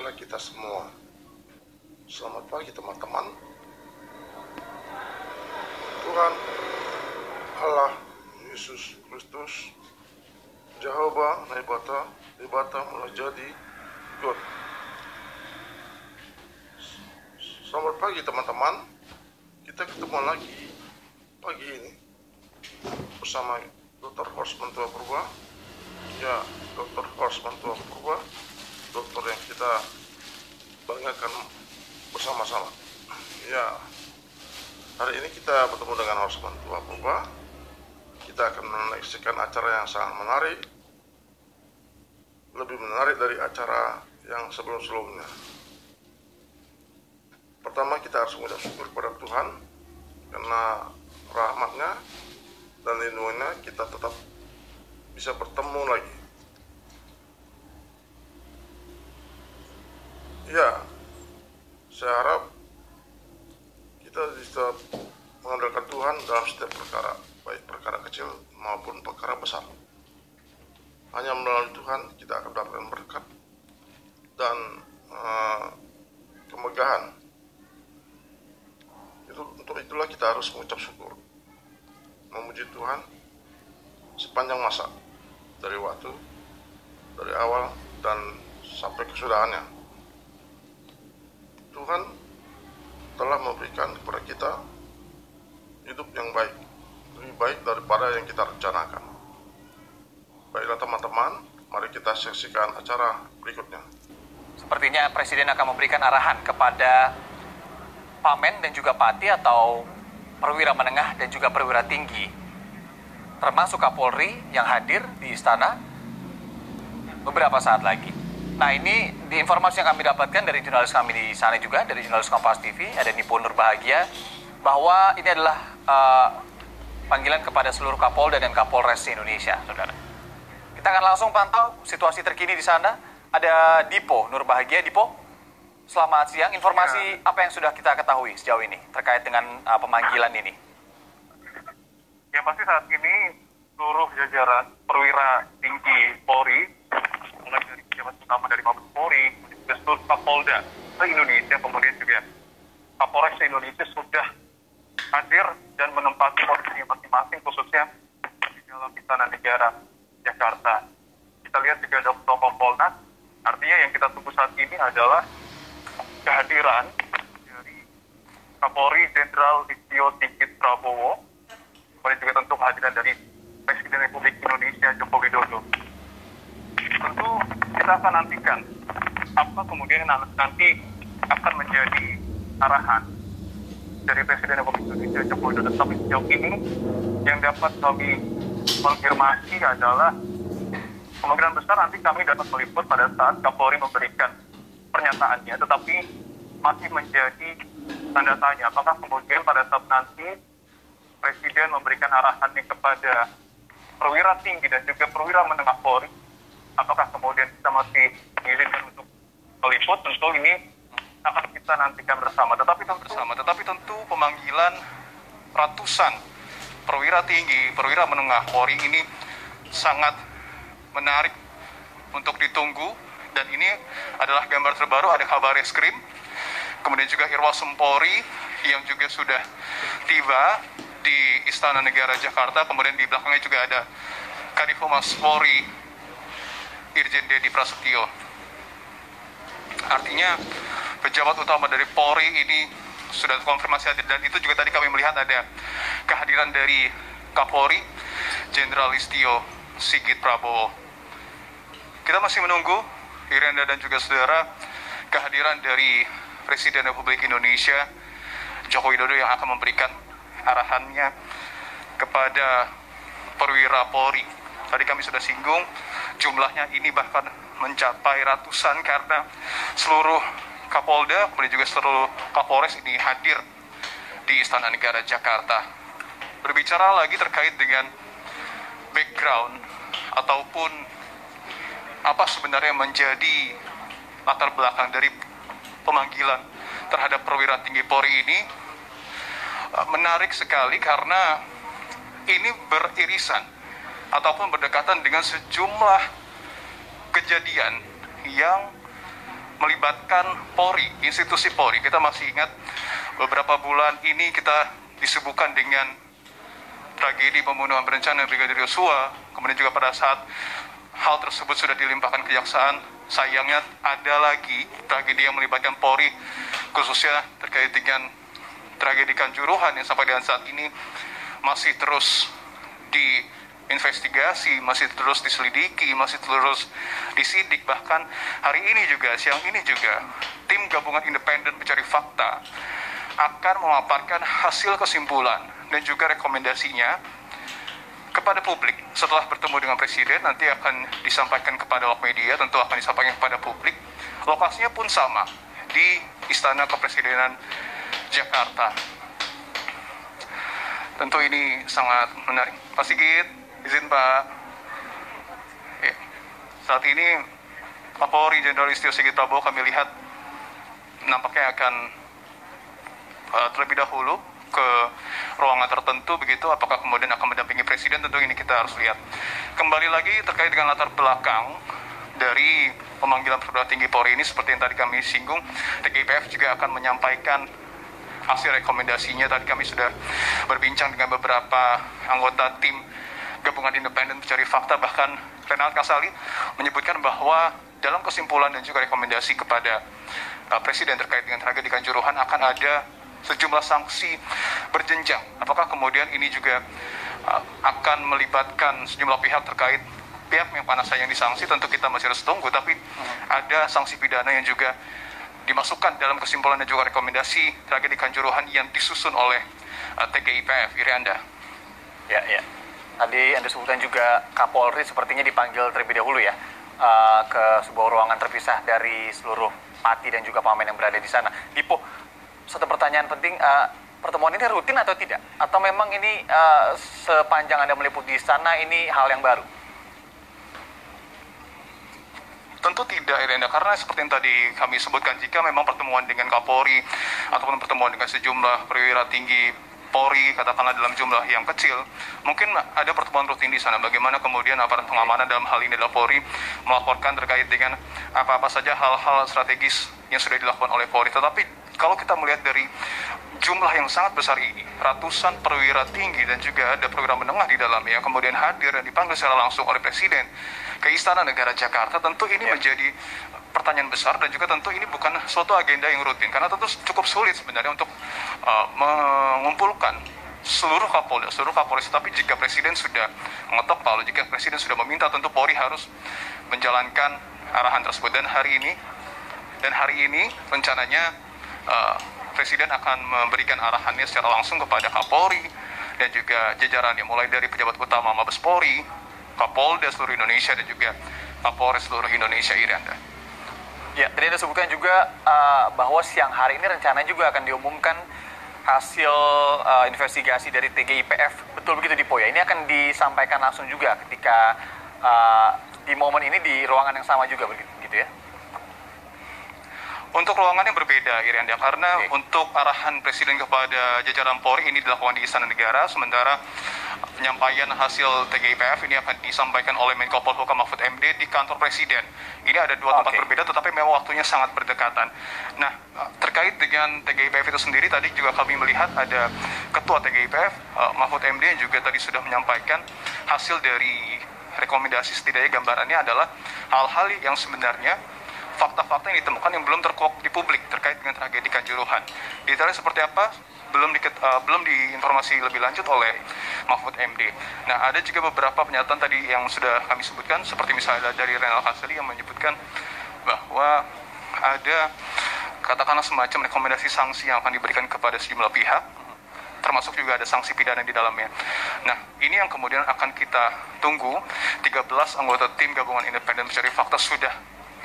kepada kita semua. Selamat pagi teman-teman. Tuhan Allah Yesus Kristus Jehovah Nebata menjadi God. Selamat pagi teman-teman. Kita ketemu lagi pagi ini bersama Dr. Horstman Tua Purba. Ya, Dr. Horstman Tua Purba, dokter yang kita banggakan bersama-sama. Ya, hari ini kita bertemu dengan Horstman Tua Purba. Kita akan menyaksikan acara yang sangat menarik, lebih menarik dari acara yang sebelum-sebelumnya. Pertama, kita harus mengucap syukur kepada Tuhan karena rahmatnya dan lindungannya kita tetap bisa bertemu lagi. Ya, saya harap kita bisa mengandalkan Tuhan dalam setiap perkara, baik perkara kecil maupun perkara besar. Hanya melalui Tuhan kita akan mendapatkan berkat dan kemegahan. Untuk itulah kita harus mengucap syukur, memuji Tuhan sepanjang masa, dari waktu, dari awal dan sampai kesudahannya. Tuhan telah memberikan kepada kita hidup yang baik, lebih baik daripada yang kita rencanakan. Baiklah teman-teman, mari kita saksikan acara berikutnya. Sepertinya Presiden akan memberikan arahan kepada Pamen dan juga Pati atau perwira menengah dan juga perwira tinggi, termasuk Kapolri yang hadir di istana beberapa saat lagi. Nah, ini di informasi yang kami dapatkan dari jurnalis kami di sana juga, dari jurnalis Kompas TV, ada Nipo Nurbahagia, bahwa ini adalah panggilan kepada seluruh Kapolda dan Kapolres Indonesia, saudara. Kita akan langsung pantau situasi terkini di sana. Ada Dipo Nurbahagia. Dipo, selamat siang. Informasi apa yang sudah kita ketahui sejauh ini terkait dengan pemanggilan ini? Ya, pasti saat ini seluruh jajaran perwira tinggi Polri, mulai dari pejabat utama dari Mabes Polri, juga seluruh Kapolda se-Indonesia, kemudian juga Kapolres se-Indonesia sudah hadir dan menempati posisi masing-masing, khususnya di dalam Istana Negara Jakarta. Kita lihat juga ada Kompolnas, artinya yang kita tunggu saat ini adalah kehadiran dari Kapolri Jenderal Listio Sigit Prabowo, kemudian juga tentu kehadiran dari Presiden Republik Indonesia Joko Widodo. Tentu kita akan nantikan apa kemudian nanti akan menjadi arahan dari Presiden Republik Indonesia Joko Widodo. Tapi sejauh ini yang dapat kami konfirmasi adalah kemungkinan besar nanti kami dapat meliput pada saat Kapolri memberikan pernyataannya, tetapi masih menjadi tanda tanya apakah kemudian pada saat nanti Presiden memberikan arahannya kepada perwira tinggi dan juga perwira menengah Polri, apakah kemudian kita masih mengizinkan untuk meliput. Tentu ini akan kita nantikan bersama. Tetapi tentu pemanggilan ratusan perwira tinggi, perwira menengah Polri ini sangat menarik untuk ditunggu, dan ini adalah gambar terbaru. Ada kabar Reskrim, kemudian juga Irwasum Polri yang juga sudah tiba di Istana Negara Jakarta, kemudian di belakangnya juga ada Kadifumas Polri Irjen Dedi Prasetyo. Artinya pejabat utama dari Polri ini sudah konfirmasi hadir, dan itu juga tadi kami melihat ada kehadiran dari Kapolri Jenderal Listio Sigit Prabowo. Kita masih menunggu, Irenda dan juga saudara, kehadiran dari Presiden Republik Indonesia Joko Widodo yang akan memberikan arahannya kepada perwira Polri. Tadi kami sudah singgung, jumlahnya ini bahkan mencapai ratusan karena seluruh Kapolda, kemudian juga seluruh Kapolres ini hadir di Istana Negara Jakarta. Berbicara lagi terkait dengan background ataupun apa sebenarnya menjadi latar belakang dari pemanggilan terhadap perwira tinggi Polri ini, menarik sekali karena ini beririsan ataupun berdekatan dengan sejumlah kejadian yang melibatkan Polri, institusi Polri. Kita masih ingat beberapa bulan ini kita disibukkan dengan tragedi pembunuhan berencana Brigadir Yosua, kemudian juga pada saat hal tersebut sudah dilimpahkan kejaksaan, sayangnya ada lagi tragedi yang melibatkan Polri, khususnya terkait dengan tragedi Kanjuruhan yang sampai dengan saat ini masih terus diinvestigasi, masih terus diselidiki, masih terus disidik. Bahkan hari ini juga, siang ini juga, tim gabungan independen pencari fakta akan memaparkan hasil kesimpulan dan juga rekomendasinya kepada publik. Setelah bertemu dengan Presiden, nanti akan disampaikan kepada awak media, tentu akan disampaikan kepada publik. Lokasinya pun sama, di Istana Kepresidenan Jakarta. Tentu ini sangat menarik. Pak Sigit, izin Pak. Ya. Saat ini Kapolri Jenderal Listio Sigit Prabowo kami lihat nampaknya akan terlebih dahulu ke ruangan tertentu begitu. Apakah kemudian akan mendampingi Presiden, tentu ini kita harus lihat. Kembali lagi terkait dengan latar belakang dari pemanggilan perwira tinggi Polri ini, seperti yang tadi kami singgung, TGIPF juga akan menyampaikan hasil rekomendasinya. Tadi kami sudah berbincang dengan beberapa anggota tim gabungan independen pencari fakta, bahkan Renald Kasali menyebutkan bahwa dalam kesimpulan dan juga rekomendasi kepada Presiden terkait dengan tragedi Kanjuruhan akan ada sejumlah sanksi berjenjang. Apakah kemudian ini juga akan melibatkan sejumlah pihak terkait pihak yang mana saja yang disanksi, tentu kita masih harus tunggu, tapi ada sanksi pidana yang juga dimasukkan dalam kesimpulan dan juga rekomendasi tragedi Kanjuruhan yang disusun oleh TGIPF. Irianda. Ya. Tadi Anda sebutkan juga Kapolri sepertinya dipanggil terlebih dahulu ya ke sebuah ruangan terpisah dari seluruh pati dan juga pamen yang berada di sana. Dipo, satu pertanyaan penting, pertemuan ini rutin atau tidak? Atau memang ini sepanjang Anda meliput di sana ini hal yang baru? Tentu tidak, Irenda, karena seperti yang tadi kami sebutkan, jika memang pertemuan dengan Kapolri ataupun pertemuan dengan sejumlah perwira tinggi Polri, katakanlah dalam jumlah yang kecil, mungkin ada pertemuan rutin di sana. Bagaimana kemudian aparat pengamanan dalam hal ini adalah Polri melaporkan terkait dengan apa-apa saja hal-hal strategis yang sudah dilakukan oleh Polri. Tetapi kalau kita melihat dari jumlah yang sangat besar ini, ratusan perwira tinggi dan juga ada perwira menengah di dalamnya, kemudian hadir dan dipanggil secara langsung oleh Presiden ke Istana Negara Jakarta, tentu ini menjadi pertanyaan besar dan juga tentu ini bukan suatu agenda yang rutin, karena tentu cukup sulit sebenarnya untuk mengumpulkan seluruh Kapolda, seluruh Kapolres. Tapi jika Presiden sudah mengetok palu, jika Presiden sudah meminta, tentu Polri harus menjalankan arahan tersebut. Dan hari ini rencananya Presiden akan memberikan arahannya secara langsung kepada Kapolri dan juga jajarannya, mulai dari pejabat utama Mabes Polri, Kapolda seluruh Indonesia dan juga Kapolres seluruh Indonesia. Iranda. Ya, tadi Anda sebutkan juga bahwa siang hari ini rencananya juga akan diumumkan hasil investigasi dari TGIPF. Betul begitu, Dipo ya? Ini akan disampaikan langsung juga ketika di momen ini di ruangan yang sama juga begitu ya? Untuk ruangan yang berbeda, Irianda, karena untuk arahan Presiden kepada jajaran Polri ini dilakukan di Istana Negara, sementara penyampaian hasil TGIPF ini akan disampaikan oleh Menko Polhukam Mahfud MD di kantor Presiden. Ini ada dua tempat berbeda, tetapi memang waktunya sangat berdekatan. Nah, terkait dengan TGIPF itu sendiri, tadi juga kami melihat ada Ketua TGIPF Mahfud MD yang juga tadi sudah menyampaikan hasil dari rekomendasi. Setidaknya gambarannya adalah hal-hal yang sebenarnya fakta-fakta yang ditemukan yang belum terkuak di publik terkait dengan tragedi Kanjuruhan. Detailnya seperti apa? Belum diinformasi lebih lanjut oleh Mahfud MD. Nah, ada juga beberapa pernyataan tadi yang sudah kami sebutkan, seperti misalnya dari Renald Kasali yang menyebutkan bahwa ada katakanlah semacam rekomendasi sanksi yang akan diberikan kepada sejumlah pihak, termasuk juga ada sanksi pidana di dalamnya. Nah, ini yang kemudian akan kita tunggu. 13 anggota tim gabungan independen mencari fakta sudah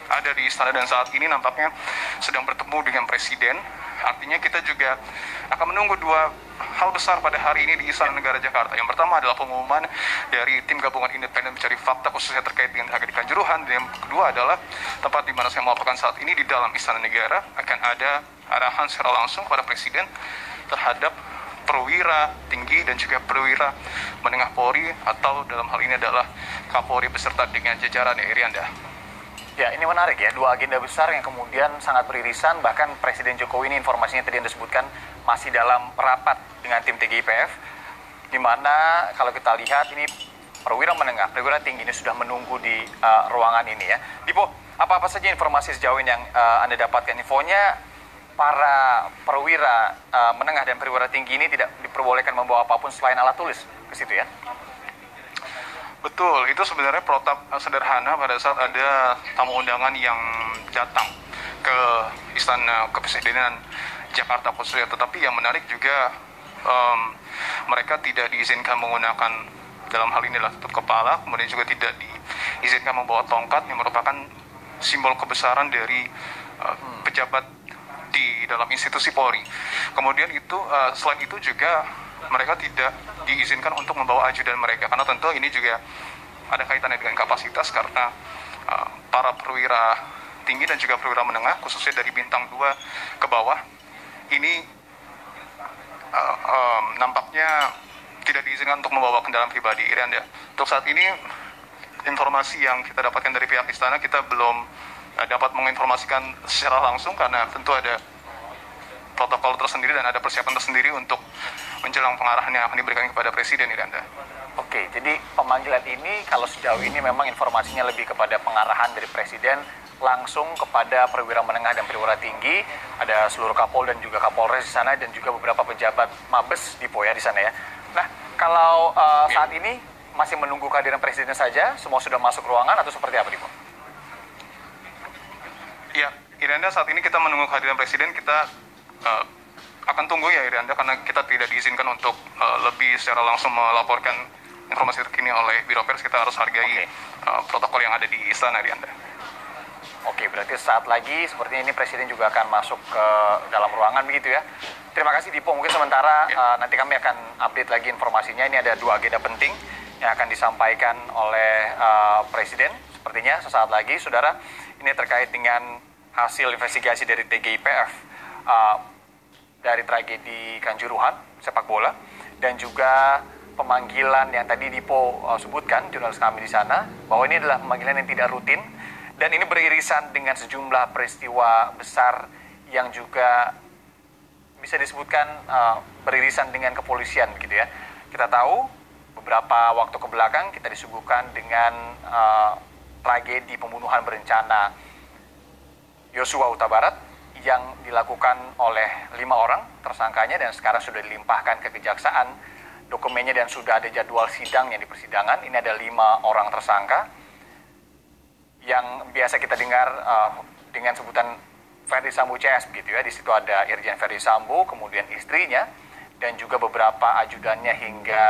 ada di istana dan saat ini nampaknya sedang bertemu dengan Presiden. Artinya kita juga akan menunggu dua hal besar pada hari ini di Istana Negara Jakarta. Yang pertama adalah pengumuman dari tim gabungan independen mencari fakta khususnya terkait dengan tragedi Kanjuruhan. Dan yang kedua adalah tempat di mana saya melaporkan saat ini di dalam Istana Negara akan ada arahan secara langsung kepada Presiden terhadap perwira tinggi dan juga perwira menengah Polri, atau dalam hal ini adalah Kapolri beserta dengan jajarannya. Irianda. Ya, ini menarik ya, dua agenda besar yang kemudian sangat beririsan, bahkan Presiden Jokowi ini informasinya tadi Anda sebutkan masih dalam rapat dengan tim TGIPF, di mana kalau kita lihat ini perwira menengah, perwira tinggi ini sudah menunggu di ruangan ini ya. Dipo, apa-apa saja informasi sejauh ini yang Anda dapatkan? Infonya para perwira menengah dan perwira tinggi ini tidak diperbolehkan membawa apapun selain alat tulis ke situ ya? Betul, itu sebenarnya protap sederhana pada saat ada tamu undangan yang datang ke Istana Kepresidenan Jakarta khususnya. Tetapi yang menarik juga mereka tidak diizinkan menggunakan dalam hal ini adalah tutup kepala, kemudian juga tidak diizinkan membawa tongkat yang merupakan simbol kebesaran dari pejabat di dalam institusi Polri. Kemudian itu selain itu juga mereka tidak diizinkan untuk membawa ajudan mereka, karena tentu ini juga ada kaitannya dengan kapasitas, karena para perwira tinggi dan juga perwira menengah khususnya dari bintang 2 ke bawah ini nampaknya tidak diizinkan untuk membawa kendaraan pribadi. Irianda, untuk saat ini informasi yang kita dapatkan dari pihak istana, kita belum dapat menginformasikan secara langsung karena tentu ada protokol tersendiri dan ada persiapan tersendiri untuk menjelang pengarahan yang akan diberikan kepada Presiden, Iranda. Oke, jadi pemanggilan ini kalau sejauh ini memang informasinya lebih kepada pengarahan dari Presiden langsung kepada perwira menengah dan perwira tinggi. Ada seluruh Kapol dan juga Kapolres di sana dan juga beberapa pejabat Mabes di Poya di sana ya. Nah, kalau saat ini masih menunggu kehadiran Presiden saja, semua sudah masuk ruangan atau seperti apa, Dipo? Ya, Iranda, saat ini kita menunggu kehadiran Presiden, kita akan tunggu ya Iranda, karena kita tidak diizinkan untuk lebih secara langsung melaporkan informasi terkini oleh Biro Pers. Kita harus hargai protokol yang ada di istana, Iranda. Oke, berarti saat lagi sepertinya ini Presiden juga akan masuk ke dalam ruangan begitu ya. Terima kasih Dipo, mungkin sementara nanti kami akan update lagi informasinya. Ini ada 2 agenda penting yang akan disampaikan oleh Presiden. Sepertinya sesaat lagi, Saudara, ini terkait dengan hasil investigasi dari TGIPF dari tragedi Kanjuruhan sepak bola dan juga pemanggilan yang tadi Dipo sebutkan jurnalis kami di sana, bahwa ini adalah pemanggilan yang tidak rutin dan ini beririsan dengan sejumlah peristiwa besar yang juga bisa disebutkan beririsan dengan kepolisian gitu ya. Kita tahu beberapa waktu ke belakang kita disuguhkan dengan tragedi pembunuhan berencana Yosua Huta Barat yang dilakukan oleh 5 orang tersangkanya dan sekarang sudah dilimpahkan ke kejaksaan dokumennya dan sudah ada jadwal sidangnya di persidangan. Ini ada 5 orang tersangka yang biasa kita dengar dengan sebutan Ferdi Sambo CS begitu ya. Di situ ada Irjen Ferdi Sambo, kemudian istrinya dan juga beberapa ajudannya hingga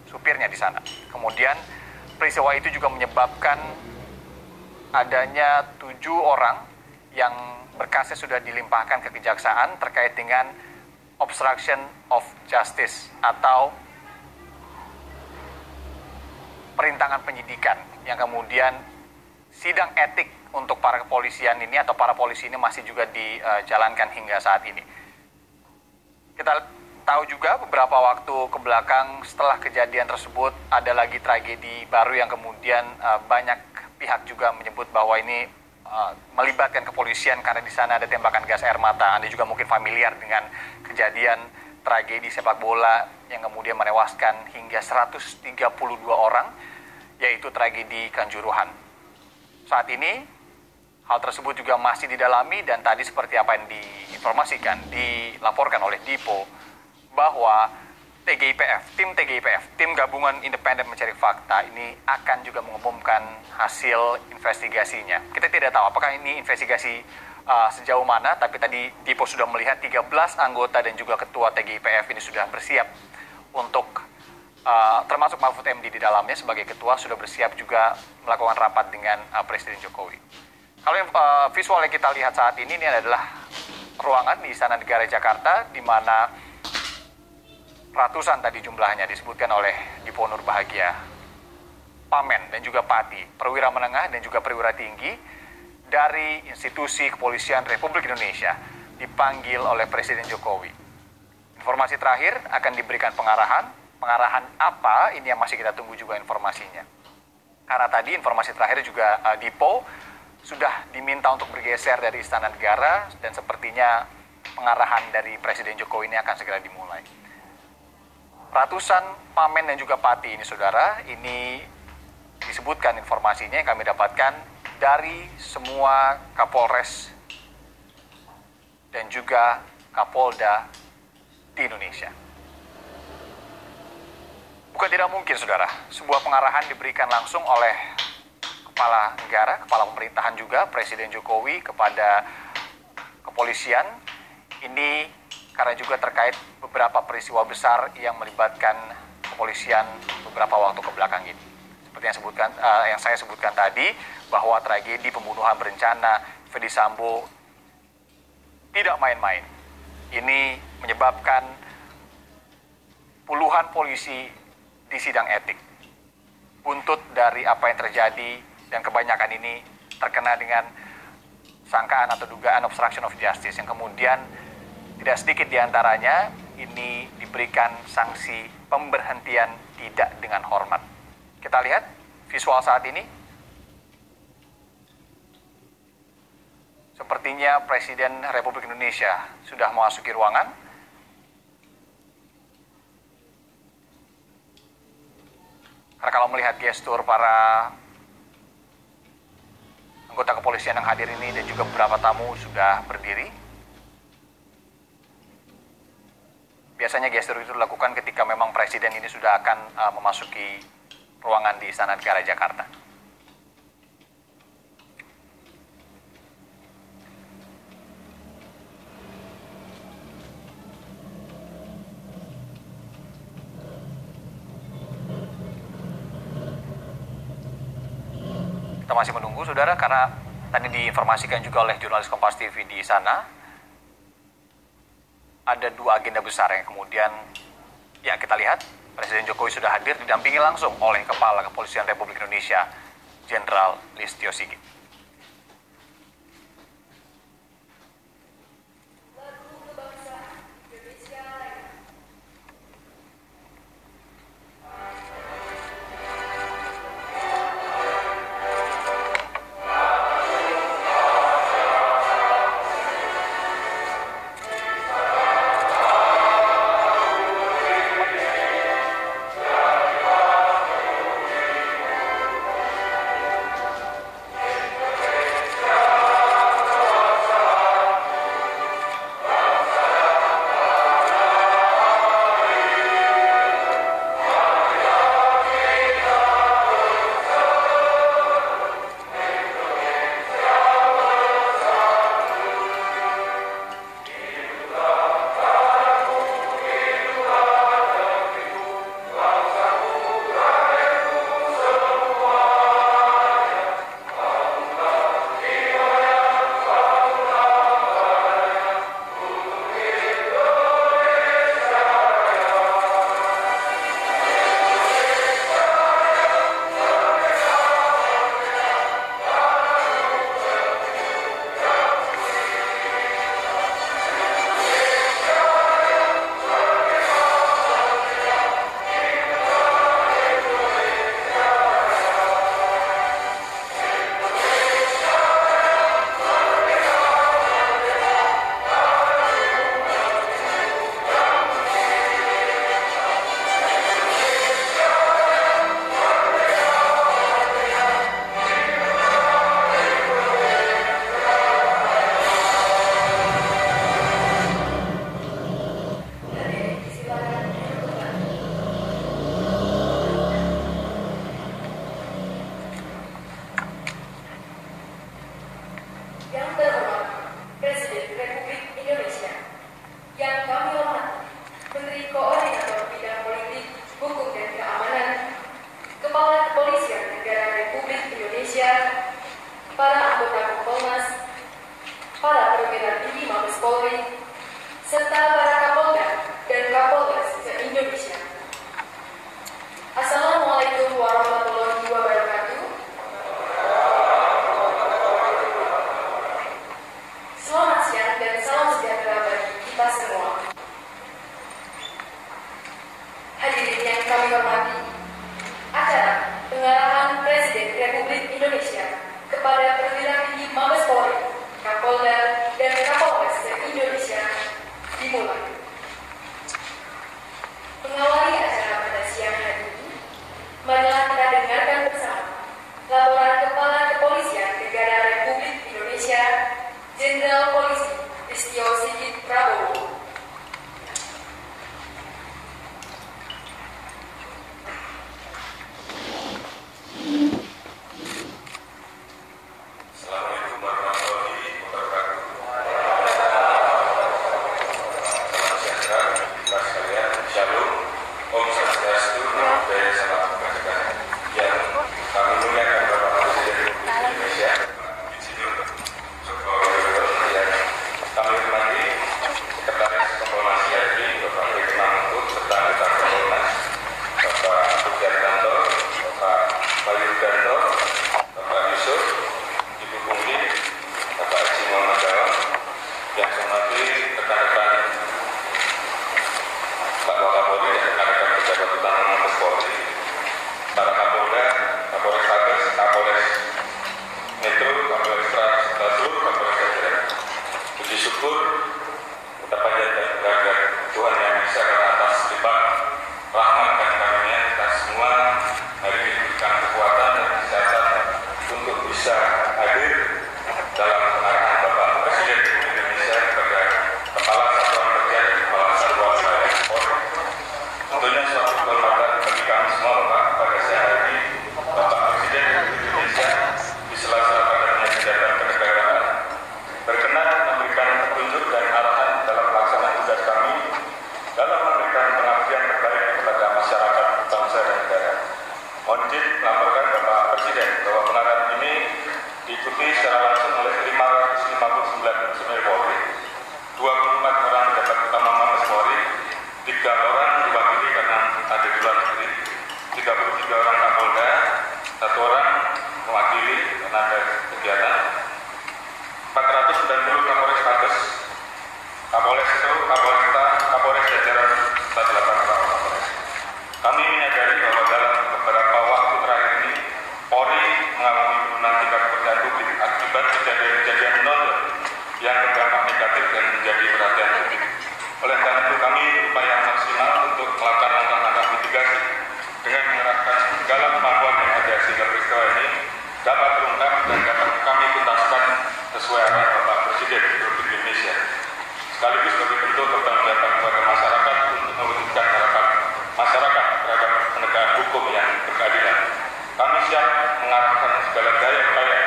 supirnya di sana. Kemudian peristiwa itu juga menyebabkan adanya 7 orang yang berkasnya sudah dilimpahkan ke kejaksaan terkait dengan obstruction of justice atau perintangan penyidikan yang kemudian sidang etik untuk para kepolisian ini atau para polisi ini masih juga dijalankan hingga saat ini. Kita tahu juga beberapa waktu ke belakang setelah kejadian tersebut ada lagi tragedi baru yang kemudian banyak pihak juga menyebut bahwa ini melibatkan kepolisian karena di sana ada tembakan gas air mata. Anda juga mungkin familiar dengan kejadian tragedi sepak bola yang kemudian menewaskan hingga 132 orang, yaitu tragedi Kanjuruhan. Saat ini hal tersebut juga masih didalami dan tadi seperti apa yang diinformasikan, dilaporkan oleh Dipo bahwa tim TGIPF, tim gabungan independen mencari fakta ini akan juga mengumumkan hasil investigasinya. Kita tidak tahu apakah ini investigasi sejauh mana, tapi tadi Dipo sudah melihat 13 anggota dan juga ketua TGIPF ini sudah bersiap untuk termasuk Mahfud MD di dalamnya sebagai ketua sudah bersiap juga melakukan rapat dengan Presiden Jokowi. Kalau visual yang kita lihat saat ini adalah ruangan di Istana Negara Jakarta di mana ratusan tadi jumlahnya disebutkan oleh Dipo Nurbahagia, Pamen dan juga Pati, perwira menengah dan juga perwira tinggi dari institusi kepolisian Republik Indonesia dipanggil oleh Presiden Jokowi. Informasi terakhir akan diberikan pengarahan apa ini yang masih kita tunggu juga informasinya. Karena tadi informasi terakhir juga Dipo sudah diminta untuk bergeser dari Istana Negara dan sepertinya pengarahan dari Presiden Jokowi ini akan segera dimulai. Ratusan Pamen dan juga Pati ini saudara, ini disebutkan informasinya yang kami dapatkan dari semua Kapolres dan juga Kapolda di Indonesia. Bukan tidak mungkin saudara, sebuah pengarahan diberikan langsung oleh Kepala Negara, Kepala Pemerintahan juga, Presiden Jokowi kepada kepolisian. Ini karena juga terkait beberapa peristiwa besar yang melibatkan kepolisian beberapa waktu ke belakang ini. Seperti yang saya sebutkan tadi, bahwa tragedi pembunuhan berencana Ferdy Sambo tidak main-main. Ini menyebabkan puluhan polisi di sidang etik. Buntut dari apa yang terjadi dan kebanyakan ini terkena dengan sangkaan atau dugaan obstruction of justice yang kemudian tidak sedikit diantaranya ini diberikan sanksi pemberhentian tidak dengan hormat. Kita lihat visual saat ini. Sepertinya Presiden Republik Indonesia sudah memasuki ruangan. Karena kalau melihat gestur para anggota kepolisian yang hadir ini dan juga beberapa tamu sudah berdiri. Biasanya gestur itu dilakukan ketika memang Presiden ini sudah akan memasuki ruangan di Istana Negara Jakarta. Kita masih menunggu saudara karena tadi diinformasikan juga oleh jurnalis Kompas TV di sana ada dua agenda besar yang kemudian ya kita lihat Presiden Jokowi sudah hadir didampingi langsung oleh Kepala Kepolisian Republik Indonesia Jenderal Listio Sigit. para anggota Kompolnas, para perwira tinggi Mabes Polri, serta para Kapolda dan Kapolres se-Indonesia. Assalamualaikum warahmatullahi wabarakatuh. Selamat siang dan salam sejahtera bagi kita semua. Hadirin yang kami hormati, acara pengarahan Presiden Republik Indonesia kepada perwira tinggi Preso, Kapolres jajaran Staf 8 Kapolres. Kami menyadari bahwa dalam beberapa waktu terakhir ini, Polri mengalami penurunan tingkat kepercayaan publik akibat kejadian-kejadian menonjol yang berdampak negatif dan menjadi perhatian publik. Oleh karena itu kami berupaya maksimal untuk melakukan langkah-langkah mitigasi dengan mengerahkan segala kemampuan yang ada sehingga peristiwa ini dapat terungkap dan dapat kami tuntaskan sesuai arahan Bapak Presiden Republik Indonesia. Sekaligus sebagai bentuk pertanggungjawaban kepada masyarakat untuk mewujudkan harapan masyarakat terhadap penegakan hukum yang berkeadilan. Kami siap mengarahkan segala daya upaya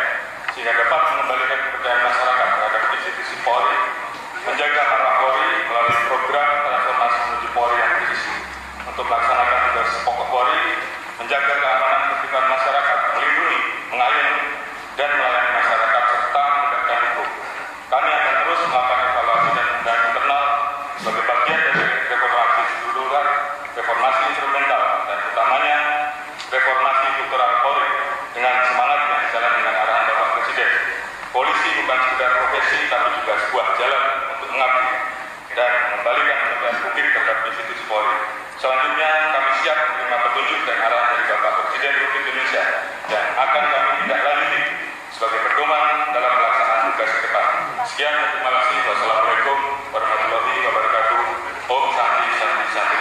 sehingga dapat mengembalikan kepercayaan masyarakat terhadap institusi Polri, menjaga marwah Polri melalui program transformasi menuju Polri yang berisi untuk melaksanakan tugas pokok Polri, menjaga keamanan ketertiban masyarakat, melindungi, mengayomi, dan melayani masyarakat serta menegakkan hukum. Kami akan terus melakukan evaluasi dan pembenahan internal sebagai bagian dari reformasi keseluruhan, reformasi instrumental, dan utamanya reformasi kultural Polri dengan semangat yang jalan dengan arahan Bapak Presiden. Polisi bukan sekedar profesi, tapi juga sebuah jalan untuk mengabdi dan mengembalikan kepercayaan publik terhadap institusi Polri. Selanjutnya, kami siap menerima petunjuk dan arahan dari Bapak Presiden Republik Indonesia dan akan kami tindak lanjuti sebagai pedoman dalam pelaksanaan tugas ke depan. Sekian, terima kasih. Wassalamualaikum warahmatullahi wabarakatuh. Om Santi Santi Santi.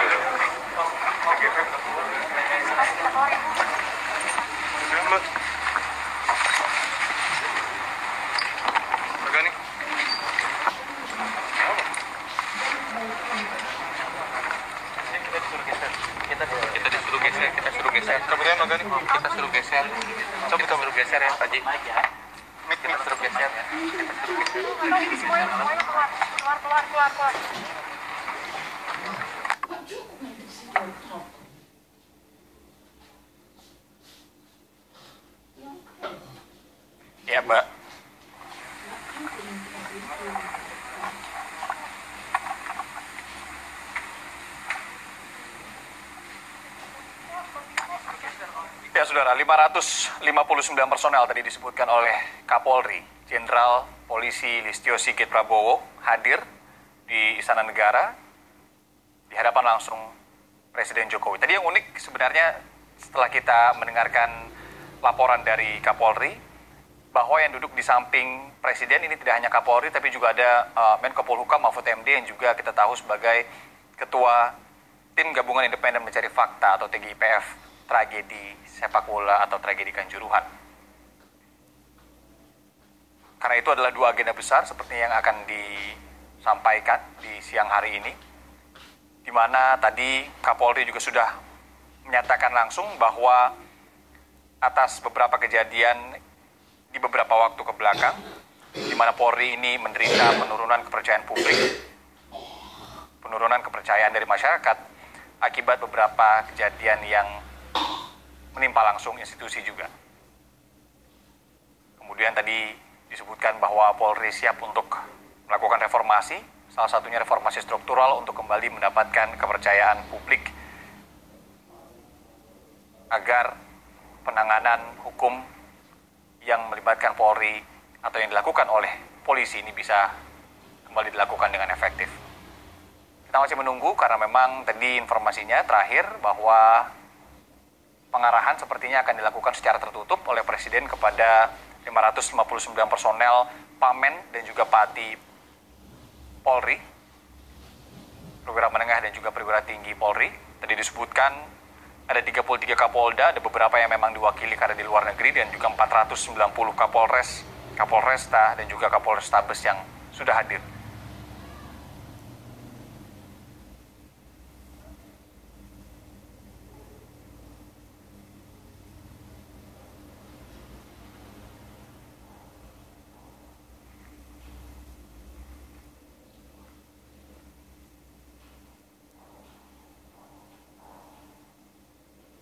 Kita suruh geser. Coba kita suruh geser ya, Pak Ji. Kita suruh geser ya. Keluar. Ya, Mbak. Ya, Saudara, 559 personel tadi disebutkan oleh Kapolri, Jenderal Polisi Listio Sigit Prabowo hadir di Istana Negara di hadapan langsung Presiden Jokowi. Tadi yang unik sebenarnya setelah kita mendengarkan laporan dari Kapolri bahwa yang duduk di samping Presiden ini tidak hanya Kapolri tapi juga ada Menko Polhukam Mahfud MD yang juga kita tahu sebagai Ketua Tim Gabungan Independen Mencari Fakta atau TGIPF tragedi sepak bola atau tragedi Kanjuruhan. Karena itu adalah dua agenda besar seperti yang akan disampaikan di siang hari ini, di mana tadi Kapolri juga sudah menyatakan langsung bahwa atas beberapa kejadian di beberapa waktu ke belakang, di mana Polri ini menderita penurunan kepercayaan publik, penurunan kepercayaan dari masyarakat akibat beberapa kejadian yang menimpa langsung institusi juga. Kemudian tadi disebutkan bahwa Polri siap untuk melakukan reformasi, salah satunya reformasi struktural untuk kembali mendapatkan kepercayaan publik agar penanganan hukum yang melibatkan Polri atau yang dilakukan oleh polisi ini bisa kembali dilakukan dengan efektif. Kita masih menunggu karena memang tadi informasinya terakhir bahwa pengarahan sepertinya akan dilakukan secara tertutup oleh Presiden kepada 559 personel Pamen dan juga Pati Polri, perwira menengah dan juga perwira tinggi Polri. Tadi disebutkan ada 33 Kapolda, ada beberapa yang memang diwakili karena di luar negeri, dan juga 490 Kapolres, Kapolresta, dan juga Kapolrestabes yang sudah hadir.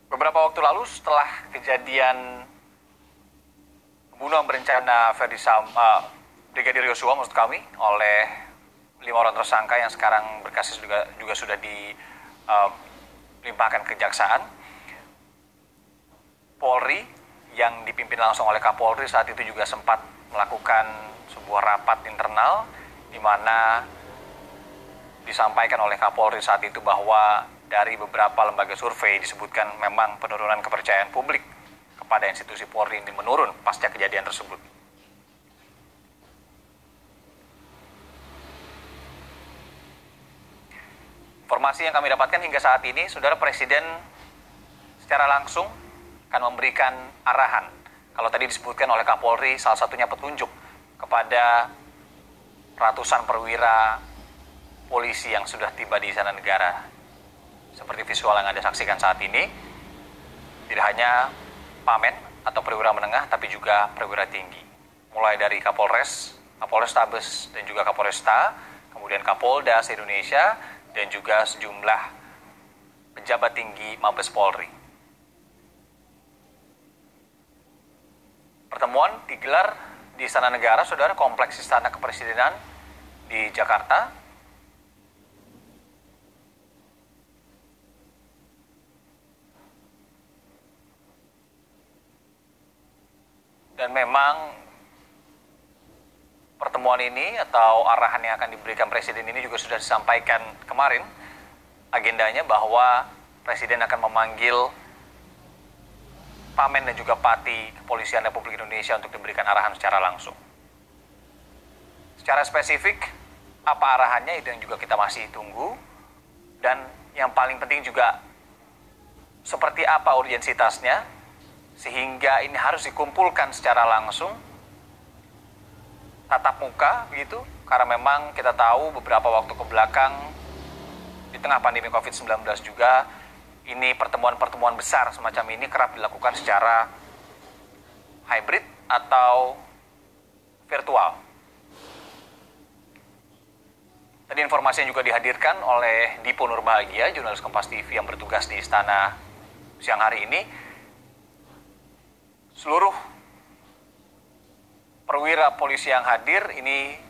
Beberapa waktu lalu setelah kejadian pembunuhan berencana Brigadir Yosua maksud kami oleh 5 orang tersangka yang sekarang berkasus juga sudah dilimpahkan kejaksaan, Polri yang dipimpin langsung oleh Kapolri saat itu juga sempat melakukan sebuah rapat internal di mana disampaikan oleh Kapolri saat itu bahwa dari beberapa lembaga survei disebutkan memang penurunan kepercayaan publik kepada institusi Polri ini menurun pasca kejadian tersebut. Informasi yang kami dapatkan hingga saat ini, Saudara, Presiden secara langsung akan memberikan arahan. Kalau tadi disebutkan oleh Kapolri, salah satunya petunjuk kepada ratusan perwira polisi yang sudah tiba di Istana Negara. Seperti visual yang Anda saksikan saat ini, tidak hanya Pamen atau perwira menengah, tapi juga perwira tinggi. Mulai dari Kapolres, Kapolrestabes, dan juga Kapolresta, kemudian Kapolda se-Indonesia, dan juga sejumlah pejabat tinggi Mabes Polri. Pertemuan digelar di Istana Negara, Saudara, Kompleks Istana Kepresidenan di Jakarta. Dan memang pertemuan ini atau arahan yang akan diberikan Presiden ini juga sudah disampaikan kemarin. Agendanya bahwa Presiden akan memanggil Pamen dan juga Pati Kepolisian Republik Indonesia untuk diberikan arahan secara langsung. Secara spesifik, apa arahannya itu yang juga kita masih tunggu. Dan yang paling penting juga, seperti apa urgensitasnya, sehingga ini harus dikumpulkan secara langsung, tatap muka begitu, karena memang kita tahu beberapa waktu ke belakang di tengah pandemi COVID-19 juga ini pertemuan-pertemuan besar semacam ini kerap dilakukan secara hybrid atau virtual. Tadi informasi yang juga dihadirkan oleh Dipo Nurbahagia, jurnalis Kompas TV yang bertugas di Istana siang hari ini. Seluruh perwira polisi yang hadir ini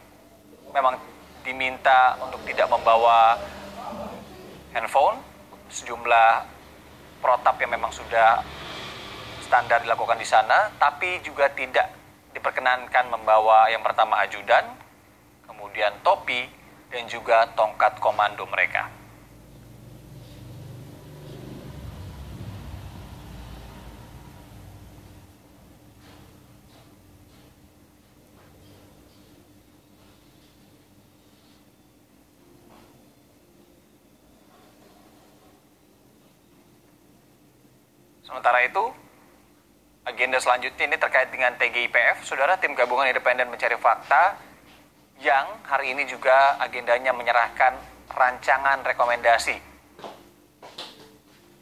memang diminta untuk tidak membawa handphone. Sejumlah protap yang memang sudah standar dilakukan di sana, tapi juga tidak diperkenankan membawa yang pertama ajudan, kemudian topi, dan juga tongkat komando mereka. Sementara itu, agenda selanjutnya ini terkait dengan TGIPF, Saudara, Tim Gabungan Independen Mencari Fakta, yang hari ini juga agendanya menyerahkan rancangan rekomendasi,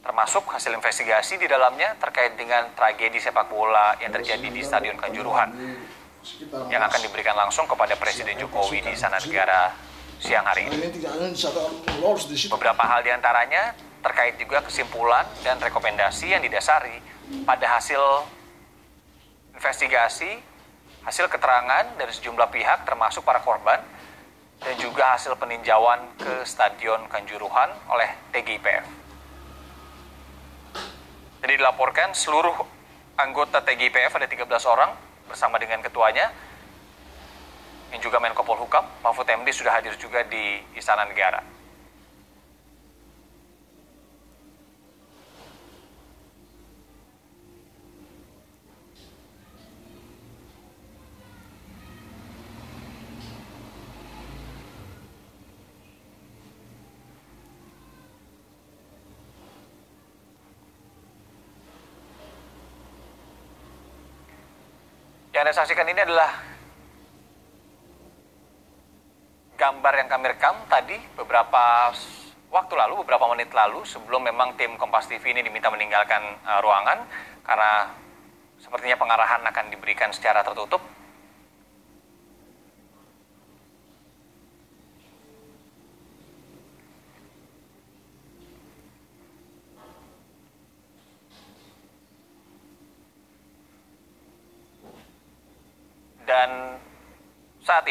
termasuk hasil investigasi di dalamnya terkait dengan tragedi sepak bola yang terjadi di Stadion Kanjuruhan, yang akan diberikan langsung kepada Presiden Jokowi di Istana Negara siang hari ini. Beberapa hal diantaranya terkait juga kesimpulan dan rekomendasi yang didasari pada hasil investigasi, hasil keterangan dari sejumlah pihak termasuk para korban, dan juga hasil peninjauan ke Stadion Kanjuruhan oleh TGIPF. Jadi dilaporkan seluruh anggota TGIPF ada 13 orang bersama dengan ketuanya, yang juga Menko Polhukam, Mahfud MD sudah hadir juga di Istana Negara. Yang Anda saksikan ini adalah gambar yang kami rekam tadi beberapa waktu lalu, beberapa menit lalu, sebelum memang tim Kompas TV ini diminta meninggalkan ruangan karena sepertinya pengarahan akan diberikan secara tertutup. Dan saat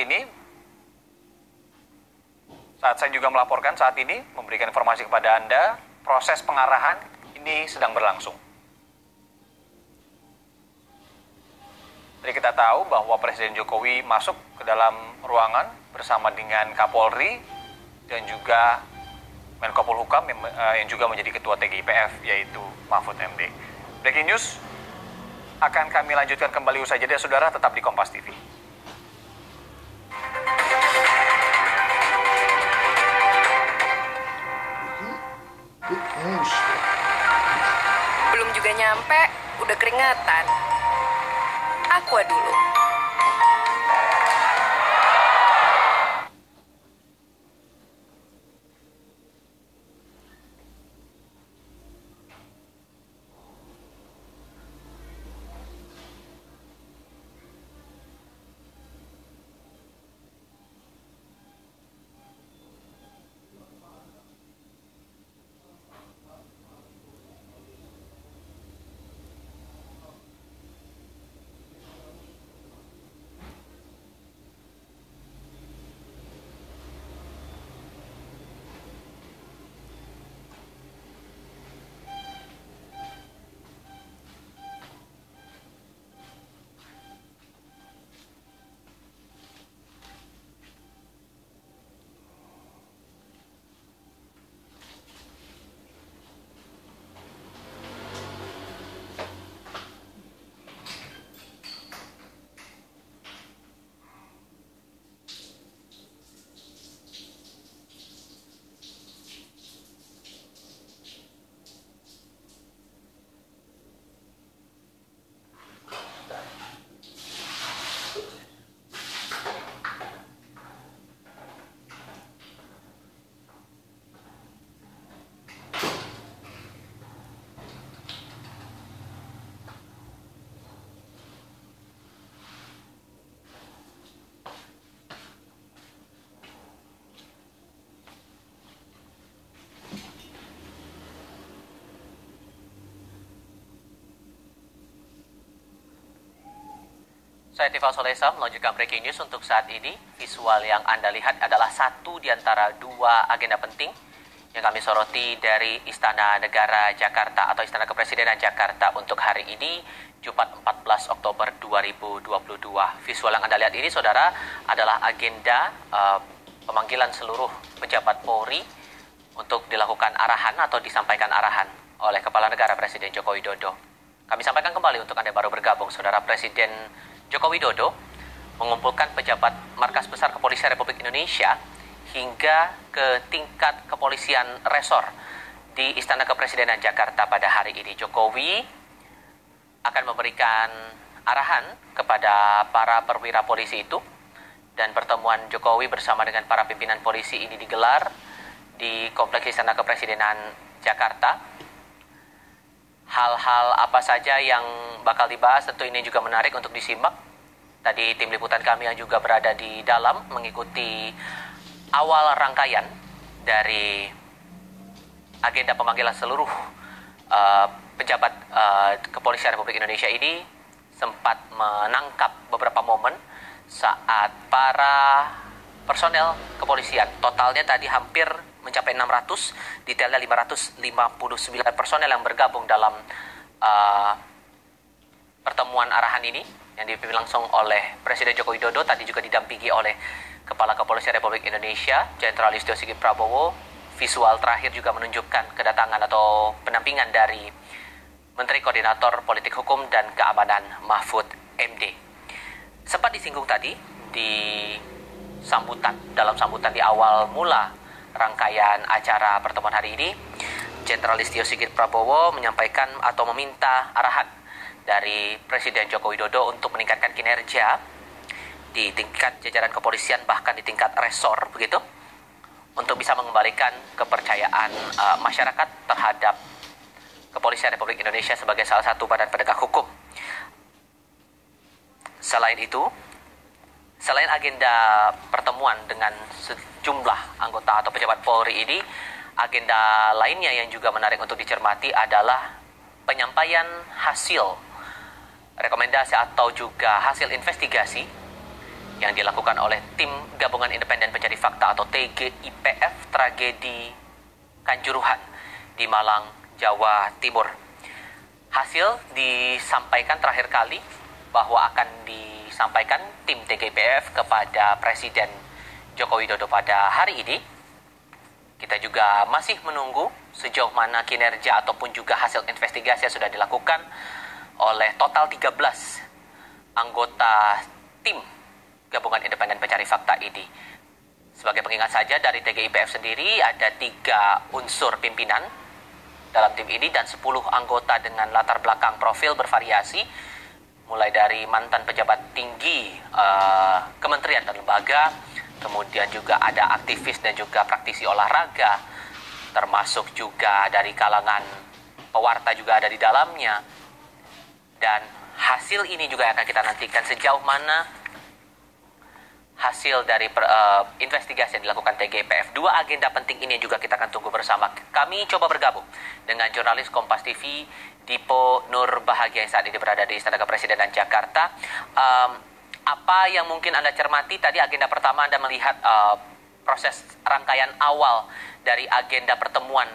saya juga melaporkan saat ini, memberikan informasi kepada Anda, proses pengarahan ini sedang berlangsung. Jadi kita tahu bahwa Presiden Jokowi masuk ke dalam ruangan bersama dengan Kapolri dan juga Menko Polhukam yang juga menjadi Ketua TGIPF, yaitu Mahfud MD. Breaking News akan kami lanjutkan kembali usai jeda, saudara, tetap di Kompas TV. Belum juga nyampe, udah keringetan. Aqua dulu. Saya Tifal Solesa melanjutkan breaking news untuk saat ini. Visual yang Anda lihat adalah satu di antara dua agenda penting yang kami soroti dari Istana Negara Jakarta atau Istana Kepresidenan Jakarta untuk hari ini, Jumat 14 Oktober 2022. Visual yang Anda lihat ini, saudara, adalah agenda pemanggilan seluruh pejabat Polri untuk dilakukan arahan atau disampaikan arahan oleh Kepala Negara Presiden Joko Widodo. Kami sampaikan kembali untuk Anda baru bergabung, saudara, Presiden Joko Widodo mengumpulkan pejabat Markas Besar Kepolisian Republik Indonesia hingga ke tingkat kepolisian resor di Istana Kepresidenan Jakarta pada hari ini. Jokowi akan memberikan arahan kepada para perwira polisi itu, dan pertemuan Jokowi bersama dengan para pimpinan polisi ini digelar di Kompleks Istana Kepresidenan Jakarta. Hal-hal apa saja yang bakal dibahas tentu ini juga menarik untuk disimak. Tadi tim liputan kami yang juga berada di dalam mengikuti awal rangkaian dari agenda pemanggilan seluruh pejabat Kepolisian Republik Indonesia ini, sempat menangkap beberapa momen saat para personel kepolisian, totalnya tadi hampir mencapai 600, detailnya 559 personel yang bergabung dalam pertemuan arahan ini yang dipimpin langsung oleh Presiden Joko Widodo, tadi juga didampingi oleh Kepala Kepolisian Republik Indonesia, Jenderal Listio Sigit Prabowo. Visual terakhir juga menunjukkan kedatangan atau pendampingan dari Menteri Koordinator Politik Hukum dan Keamanan Mahfud MD. Sempat disinggung tadi dalam sambutan di awal mula rangkaian acara pertemuan hari ini, Jenderal Listio Sigit Prabowo menyampaikan atau meminta arahan dari Presiden Joko Widodo untuk meningkatkan kinerja di tingkat jajaran kepolisian, bahkan di tingkat resor begitu, untuk bisa mengembalikan kepercayaan masyarakat terhadap Kepolisian Republik Indonesia sebagai salah satu badan penegak hukum. Selain itu, selain agenda pertemuan dengan sejumlah anggota atau pejabat Polri ini, agenda lainnya yang juga menarik untuk dicermati adalah penyampaian hasil rekomendasi atau juga hasil investigasi yang dilakukan oleh Tim Gabungan Independen Pencari Fakta atau TGIPF tragedi Kanjuruhan di Malang, Jawa Timur. Hasil disampaikan terakhir kali bahwa akan disampaikan tim TGIPF kepada Presiden Joko Widodo pada hari ini, Kita juga masih menunggu sejauh mana kinerja ataupun juga hasil investigasi yang sudah dilakukan oleh total 13 anggota tim Gabungan Independen Pencari Fakta ini. Sebagai pengingat saja, dari TGIPF sendiri ada 3 unsur pimpinan dalam tim ini dan 10 anggota dengan latar belakang profil bervariasi, mulai dari mantan pejabat tinggi kementerian dan lembaga, kemudian juga ada aktivis dan juga praktisi olahraga, termasuk juga dari kalangan pewarta juga ada di dalamnya. Dan hasil ini juga akan kita nantikan sejauh mana hasil dari investigasi yang dilakukan TGIPF. 2 agenda penting ini juga kita akan tunggu bersama. Kami coba bergabung dengan jurnalis Kompas TV Dipo Nur Bahagia yang saat ini berada di Istana Kepresidenan Jakarta. Apa yang mungkin Anda cermati tadi agenda pertama, Anda melihat proses rangkaian awal dari agenda pertemuan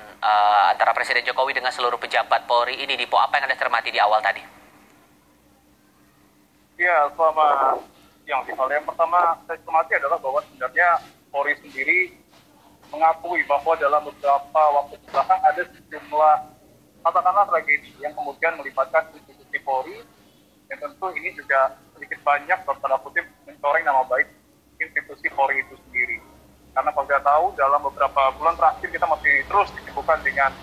antara Presiden Jokowi dengan seluruh pejabat Polri ini, Dipo, apa yang Anda cermati di awal tadi? Ya, selamat siang. Hal yang pertama saya cermati adalah bahwa sebenarnya Polri sendiri mengakui bahwa dalam beberapa waktu belakang ada sejumlah katakanlah tragedi yang kemudian melibatkan institusi Polri, yang tentu ini juga sedikit banyak bertanda kutip mencoreng nama baik institusi Polri itu sendiri. Karena kalau kita tahu dalam beberapa bulan terakhir kita masih terus disibukkan dengan,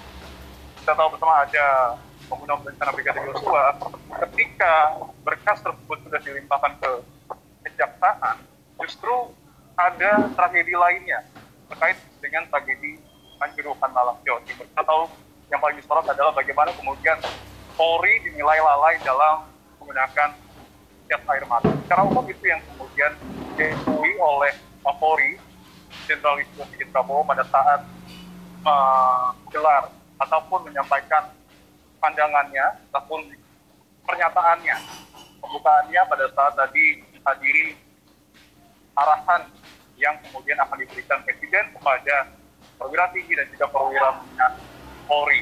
kita tahu bersama ada pembunuhan berencana Brigadir Yosua. Ketika berkas tersebut sudah dilimpahkan ke kejaksaan, justru ada tragedi lainnya terkait dengan tragedi Kanjuruhan Malang, Jawa Timur. Kita tahu yang paling disorot adalah bagaimana kemudian Polri dinilai lalai dalam menggunakan gas air mata. Secara umum itu yang kemudian diakui oleh Kapolri Jenderal Listio Sigit Prabowo pada saat menggelar ataupun menyampaikan pandangannya ataupun pernyataannya, pembukaannya pada saat tadi hadiri arahan yang kemudian akan diberikan Presiden kepada perwira tinggi dan juga perwira menengah Polri.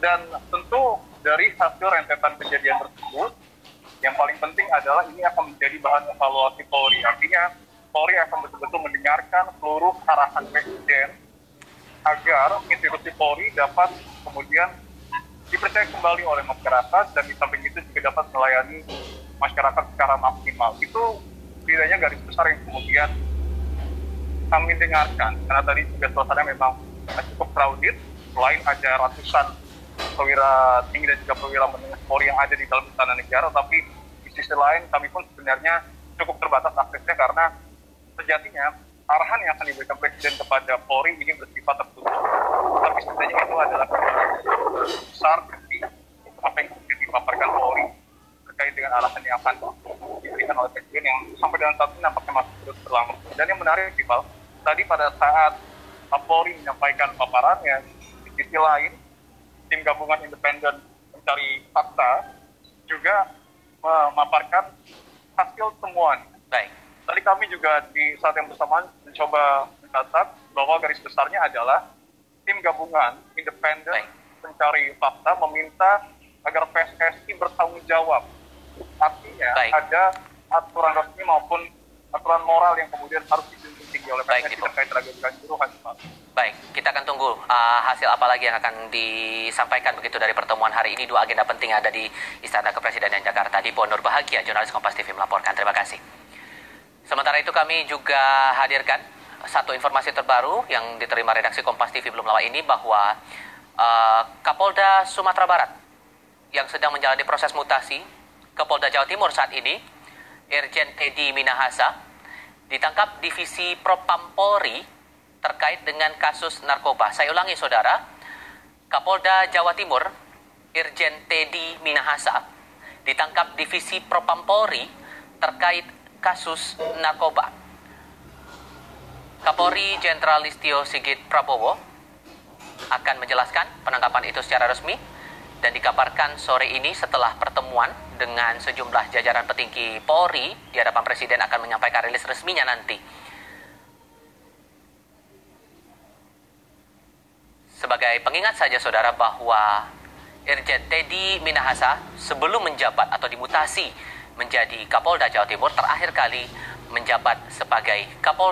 Dan tentu dari hasil rentetan kejadian tersebut, yang paling penting adalah ini akan menjadi bahan evaluasi Polri. Artinya Polri akan betul-betul mendengarkan seluruh arahan Presiden agar institusi Polri dapat kemudian dipercaya kembali oleh masyarakat, dan di samping itu juga dapat melayani masyarakat secara maksimal. Itu setidaknya garis besar yang kemudian kami dengarkan, karena tadi juga suasana memang cukup crowded. Selain ada ratusan perwira tinggi dan juga perwira menengah Polri yang ada di dalam Istana Negara, tapi di sisi lain kami pun sebenarnya cukup terbatas aksesnya, karena sejatinya arahan yang akan diberikan Presiden kepada Polri ini bersifat tertutup. Tapi sebenarnya itu adalah besar seperti apa yang kemudian dipaparkan Polri terkait dengan arahan yang akan diberikan oleh Presiden yang sampai dengan saat ini nampaknya masih terus berlangsung. Dan yang menarik, Iqbal, tadi pada saat Polri menyampaikan paparannya, di sisi lain tim gabungan independen mencari fakta juga memaparkan hasil temuan. Baik. Tadi kami juga di saat yang bersamaan mencoba mencatat bahwa garis besarnya adalah tim gabungan independen mencari fakta meminta agar PSSI bertanggung jawab. Artinya ada aturan resmi maupun aturan moral yang kemudian harus dijunjung tinggi oleh PSSI terkait tragedi Kanjuruhan. Baik, kita akan tunggu hasil apa lagi yang akan disampaikan begitu dari pertemuan hari ini. 2 agenda penting ada di Istana Kepresidenan Jakarta. Dipo Nur Bahagia, jurnalis Kompas TV melaporkan. Terima kasih. Sementara itu kami juga hadirkan satu informasi terbaru yang diterima redaksi Kompas TV belum lama ini, bahwa Kapolda Sumatera Barat yang sedang menjalani proses mutasi ke Polda Jawa Timur saat ini, Irjen Teddy Minahasa, ditangkap Divisi Propam Polri terkait dengan kasus narkoba. Saya ulangi, saudara, Kapolda Jawa Timur Irjen Teddy Minahasa ditangkap Divisi Propam Polri terkait kasus narkoba. Kapolri Jenderal Listio Sigit Prabowo akan menjelaskan penangkapan itu secara resmi, dan dikabarkan sore ini setelah pertemuan dengan sejumlah jajaran petinggi Polri di hadapan Presiden akan menyampaikan rilis resminya nanti. Sebagai pengingat saja, saudara, bahwa Irjen Teddy Minahasa sebelum menjabat atau dimutasi menjadi Kapolda Jawa Timur terakhir kali menjabat sebagai Kapolda